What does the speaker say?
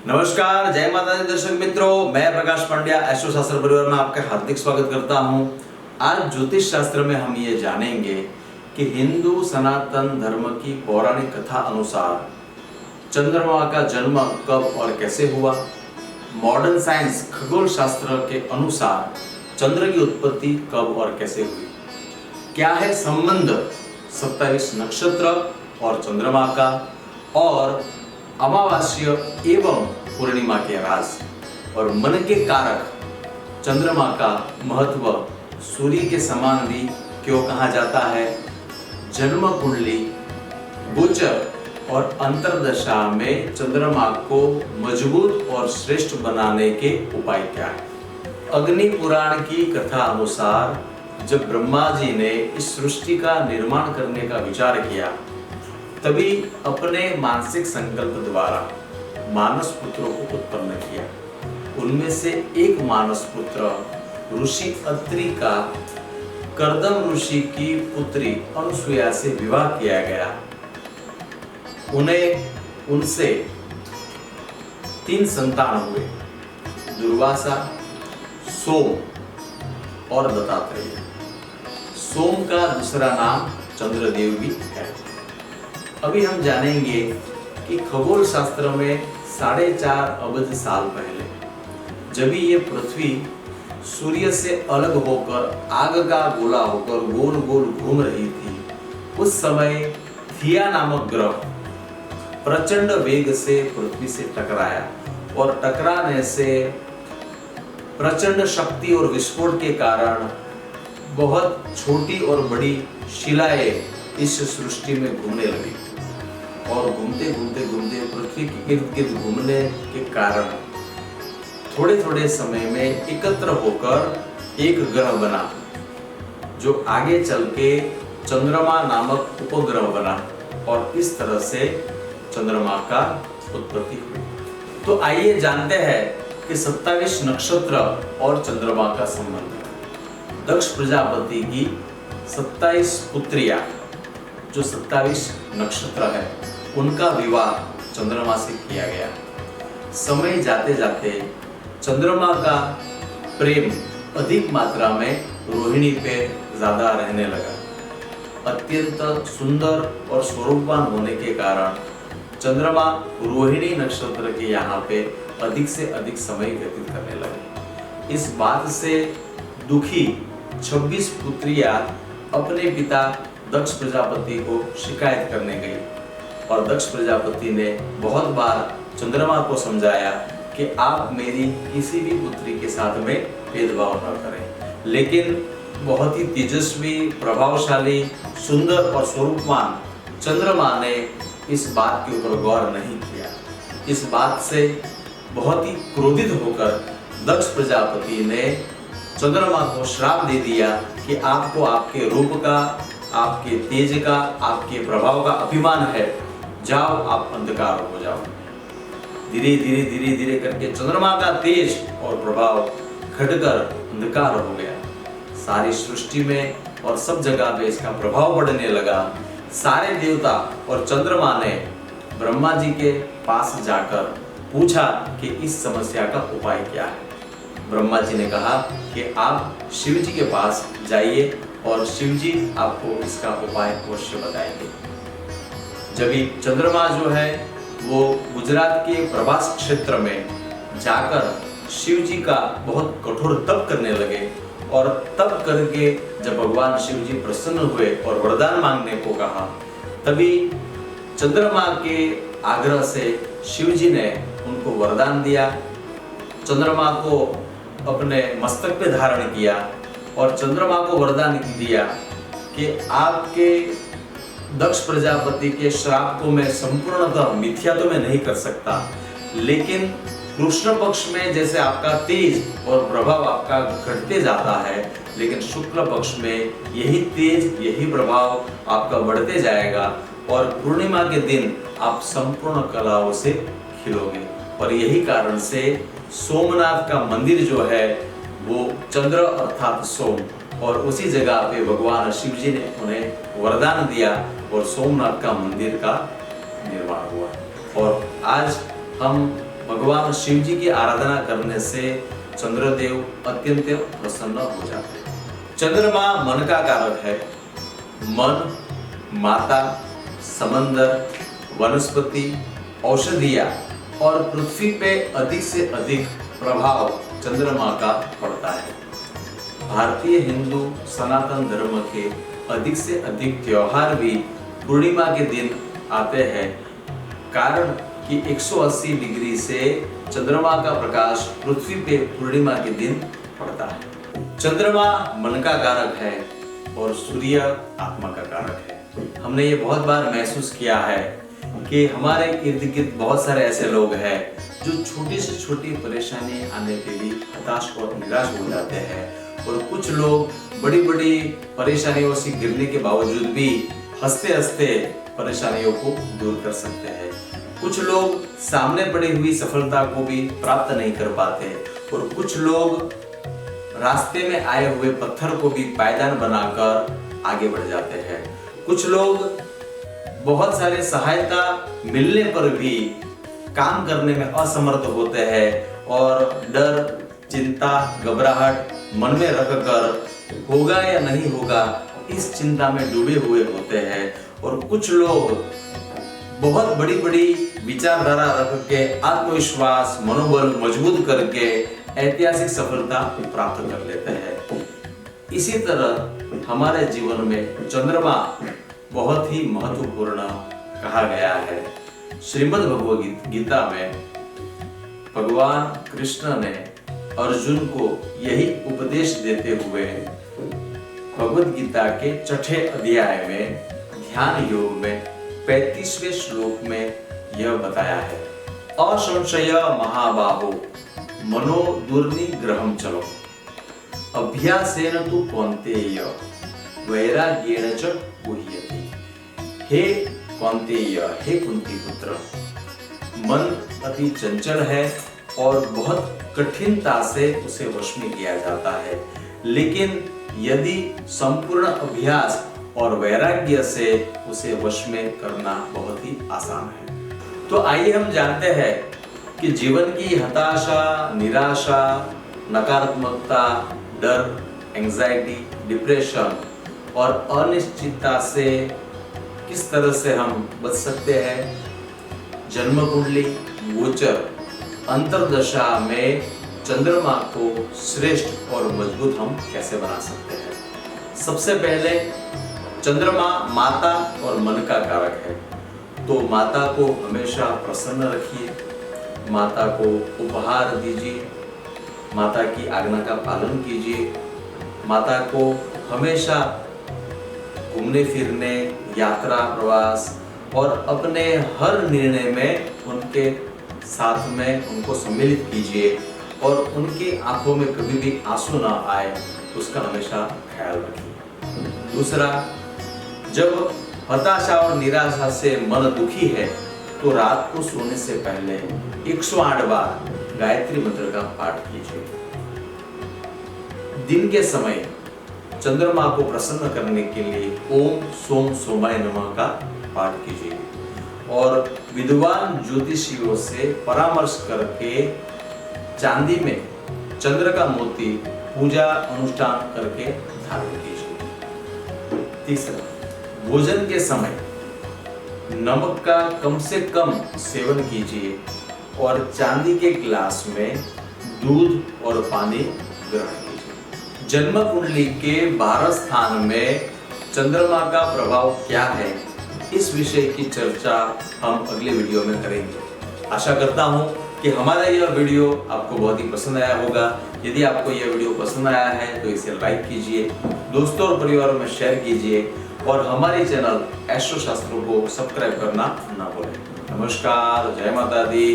नमस्कार, जय माता दी दर्शक मित्रों। मैं प्रकाश पांड्या एस्ट्रो शास्त्र परिवार में आपका हार्दिक स्वागत करता हूं। आज ज्योतिष शास्त्र में हम ये जानेंगे कि हिंदू सनातन धर्म की पौराणिक कथा अनुसार चंद्रमा का जन्म कब और कैसे हुआ। मॉडर्न साइंस खगोल शास्त्र के अनुसार चंद्र की उत्पत्ति कब और कैसे हुई। क्या है संबंध 27 नक्षत्र और चंद्रमा का, और अमावास्या एवं पूर्णिमा के राज और मन के कारक चंद्रमा का महत्व सूर्य के समान भी क्यों कहा जाता है। जन्म कुंडली, गोचर और अंतर्दशा में चंद्रमा को मजबूत और श्रेष्ठ बनाने के उपाय क्या है। अग्नि पुराण की कथा अनुसार जब ब्रह्मा जी ने इस सृष्टि का निर्माण करने का विचार किया, तभी अपने मानसिक संकल्प द्वारा मानस पुत्रों को उत्पन्न किया। उनमें से एक मानस पुत्र ऋषि अत्रि का कर्दम ऋषि की पुत्री अनुसुया से विवाह किया गया। उनसे 3 संतान हुए, दुर्वासा, सोम और दत्तात्रेय। सोम का दूसरा नाम चंद्रदेव भी है। अभी हम जानेंगे कि खगोल शास्त्र में 4.5 अरब साल पहले जब ये पृथ्वी सूर्य से अलग होकर आग का गोला होकर गोल गोल घूम रही थी, उस समय थिया नामक ग्रह प्रचंड वेग से पृथ्वी से टकराया और टकराने से प्रचंड शक्ति और विस्फोट के कारण बहुत छोटी और बड़ी शिलाएं इस सृष्टि में घूमने लगी और घूमते घूमते घूमते पृथ्वी के इर्द गिर्द घूमने के कारण थोड़े थोड़े समय में एकत्र होकर एक ग्रह बना, जो आगे चल के चंद्रमा नामक उपग्रह बना और इस तरह से चंद्रमा का उत्पत्ति हुई। तो आइए जानते हैं कि 27 नक्षत्र और चंद्रमा का संबंध। दक्ष प्रजापति की 27 पुत्रियां, जो 27 नक्षत्र है, उनका विवाह चंद्रमा से किया गया। समय जाते जाते चंद्रमा का प्रेम अधिक मात्रा में रोहिणी पे ज्यादा रहने लगा। अत्यंत सुंदर और स्वरूपवान होने के कारण चंद्रमा रोहिणी नक्षत्र के यहाँ पे अधिक से अधिक समय व्यतीत करने लगे। इस बात से दुखी 26 पुत्रियां अपने पिता दक्ष प्रजापति को शिकायत करने गई और दक्ष प्रजापति ने बहुत बार चंद्रमा को समझाया कि आप मेरी किसी भी पुत्री के साथ में भेदभाव न करें, लेकिन बहुत ही तेजस्वी, प्रभावशाली, सुंदर और स्वरूपवान चंद्रमा ने इस बात के ऊपर गौर नहीं किया। इस बात से बहुत ही क्रोधित होकर दक्ष प्रजापति ने चंद्रमा को श्राप दे दिया कि आपको आपके रूप का, आपके तेज का, आपके प्रभाव का अभिमान है, जाओ आप अंधकार हो जाओ। धीरे धीरे धीरे धीरे करके चंद्रमा का तेज और प्रभाव घटकर अंधकार हो गया। सारी सृष्टि में और सब जगह पे इसका प्रभाव बढ़ने लगा। सारे देवता और चंद्रमा ने ब्रह्मा जी के पास जाकर पूछा कि इस समस्या का उपाय क्या है। ब्रह्मा जी ने कहा कि आप शिव जी के पास जाइए और शिव जी आपको इसका उपाय अवश्य बताएंगे। जब चंद्रमा जो है वो गुजरात के प्रभास क्षेत्र में जाकर शिव जी का बहुत कठोर तप करने लगे और तप करके जब भगवान शिव जी प्रसन्न हुए और वरदान मांगने को कहा, तभी चंद्रमा के आग्रह से शिव जी ने उनको वरदान दिया। चंद्रमा को अपने मस्तक पे धारण किया और चंद्रमा को वरदान दिया कि आपके दक्ष प्रजापति के श्राप को मैं संपूर्णतः मिथ्या तो मैं नहीं कर सकता, लेकिन कृष्ण पक्ष में जैसे आपका तेज और प्रभाव आपका घटते जाता है, लेकिन शुक्ल पक्ष में यही तेज, यही प्रभाव आपका बढ़ते जाएगा और पूर्णिमा के दिन आप संपूर्ण कलाओं से खिलोगे। और यही कारण से सोमनाथ का मंदिर जो है वो चंद्र अर्थात सोम, और उसी जगह पे भगवान शिव जी ने उन्हें वरदान दिया और सोमनाथ का मंदिर का निर्माण हुआ। और आज हम भगवान शिव जी की आराधना करने से चंद्रदेव अत्यंत प्रसन्न हो जाते हैं। चंद्रमा मन का कारक है। मन, माता, समंदर, वनस्पति, औषधियां और पृथ्वी पे अधिक से अधिक प्रभाव चंद्रमा का पड़ता है। भारतीय हिंदू सनातन धर्म के अधिक से अधिक त्योहार भी पूर्णिमा के दिन आते हैं, कारण कि 180 डिग्री से चंद्रमा का प्रकाश पृथ्वी पे पूर्णिमा के दिन पड़ता है। चंद्रमा मन का कारक है और सूर्य आत्मा का कारक है। हमने ये बहुत बार महसूस किया है कि हमारे इर्द गिर्द बहुत सारे ऐसे लोग हैं जो छोटी से छोटी परेशानी आने पे भी हताश और निराश हो जाते हैं, और कुछ लोग बड़ी बड़ी परेशानियों से गिरने के बावजूद भी हंसते हंसते परेशानियों को दूर कर सकते हैं। कुछ लोग सामने पड़ी हुई सफलता को भी प्राप्त नहीं कर पाते, और कुछ लोग रास्ते में आए हुए पत्थर को भी पायदान बनाकर आगे बढ़ जाते हैं। कुछ लोग बहुत सारे सहायता मिलने पर भी काम करने में असमर्थ होते हैं और डर, चिंता, घबराहट मन में रखकर होगा या नहीं होगा इस चिंता में डूबे हुए होते हैं। और कुछ लोग बहुत बड़ी बड़ी विचारधारा रख के आत्मविश्वास, मनोबल मजबूत करके ऐतिहासिक सफलता प्राप्त कर लेते हैं। इसी तरह हमारे जीवन में चंद्रमा बहुत ही महत्वपूर्ण कहा गया है। श्रीमद् भगवद गीता में भगवान कृष्ण ने अर्जुन को यही उपदेश देते हुए भगवद गीता के 6ठे अध्याय में ध्यान योग में 35वें श्लोक में यह बताया है, असंशय महाबाहो मनो दुर्निग्रहं चलो अभ्यासेन तु कौन्तेय वैराग्येण च गुह्यते। हे कौन्तेय, हे कुंती पुत्र, मन अति चंचल है और बहुत कठिनता से उसे वश में किया जाता है, लेकिन यदि संपूर्ण अभ्यास और वैराग्य से उसे वश में करना बहुत ही आसान है। तो आइए हम जानते हैं कि जीवन की हताशा, निराशा, नकारात्मकता, डर, एंजाइटी, डिप्रेशन और अनिश्चितता से किस तरह से हम बच सकते हैं। जन्म कुंडली, गोचर, अंतर्दशा में चंद्रमा को श्रेष्ठ और मजबूत हम कैसे बना सकते हैं। सबसे पहले चंद्रमा माता और मन का कारक है, तो माता को हमेशा प्रसन्न रखिए, माता को उपहार दीजिए, माता की आज्ञा का पालन कीजिए, माता को हमेशा घूमने फिरने, यात्रा, प्रवास और अपने हर निर्णय में उनके साथ में उनको सम्मिलित कीजिए, और उनकी आंखों में कभी भी आंसू ना आए उसका हमेशा ख्याल रखिए। दूसरा, जब हताशा और निराशा से मन दुखी है तो रात को सोने से पहले 108 बार गायत्री मंत्र का पाठ कीजिए। दिन के समय चंद्रमा को प्रसन्न करने के लिए ओम सोम सोमाय नमः का पाठ कीजिए, और विद्वान ज्योतिषियों से परामर्श करके चांदी में चंद्र का मोती पूजा अनुष्ठान करके धारण कीजिए। तीसरा, भोजन के समय नमक का कम से कम सेवन कीजिए और चांदी के गिलास में दूध और पानी ग्रहण कीजिए। जन्म कुंडली के 12 स्थान में चंद्रमा का प्रभाव क्या है, इस विषय की चर्चा हम अगले वीडियो में करेंगे। आशा करता हूं कि हमारा यह वीडियो आपको बहुत ही पसंद आया होगा। यदि आपको यह वीडियो पसंद आया है तो इसे लाइक कीजिए, दोस्तों और परिवारों में शेयर कीजिए, और हमारे चैनल एस्ट्रो शास्त्रों को सब्सक्राइब करना ना भूलें। नमस्कार, जय माता दी।